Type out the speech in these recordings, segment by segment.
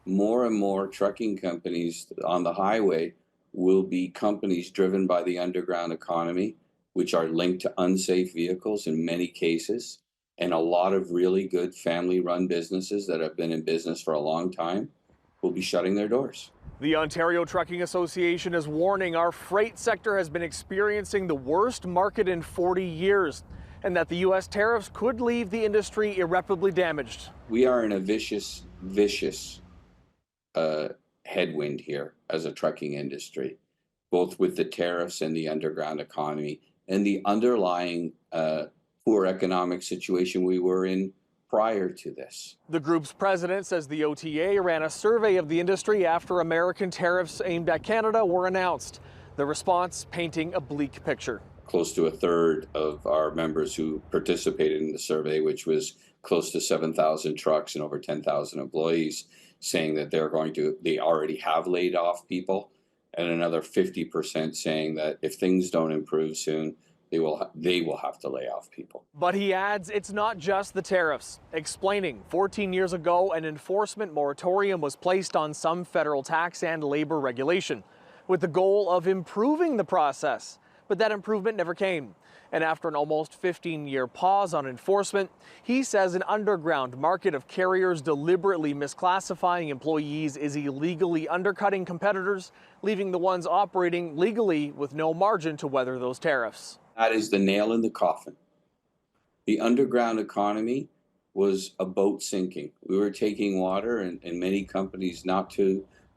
More and more trucking companies on the highway will be companies driven by the underground economy, which are linked to unsafe vehicles in many cases. And a lot of really good family run businesses that have been in business for a long time will be shutting their doors. The Ontario Trucking Association is warning our freight sector has been experiencing the worst market in 40 years, and that the U.S. tariffs could leave the industry irreparably damaged. We are in a vicious headwind here as a trucking industry, both with the tariffs and the underground economy and the underlying poor economic situation we were in prior to this. The group's president says the OTA ran a survey of the industry after American tariffs aimed at Canada were announced. The response painting a bleak picture. Close to a third of our members who participated in the survey, which was close to 7,000 trucks and over 10,000 employees, saying that they already have laid off people, and another 50% saying that if things don't improve soon, they will have to lay off people. But he adds it's not just the tariffs, explaining 14 years ago an enforcement moratorium was placed on some federal tax and labor regulation with the goal of improving the process. But that improvement never came. And after an almost 15-year pause on enforcement, he says an underground market of carriers deliberately misclassifying employees is illegally undercutting competitors, leaving the ones operating legally with no margin to weather those tariffs. That is the nail in the coffin. The underground economy was a boat sinking. We were taking water and many companies not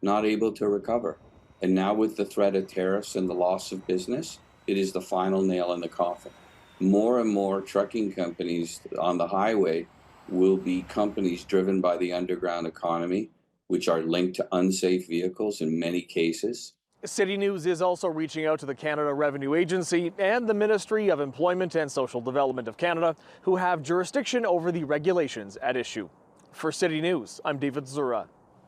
able to recover. And now with the threat of tariffs and the loss of business, it is the final nail in the coffin. More and more trucking companies on the highway will be companies driven by the underground economy, which are linked to unsafe vehicles in many cases. City News is also reaching out to the Canada Revenue Agency and the Ministry of Employment and Social Development of Canada, who have jurisdiction over the regulations at issue. For City News, I'm David Zura.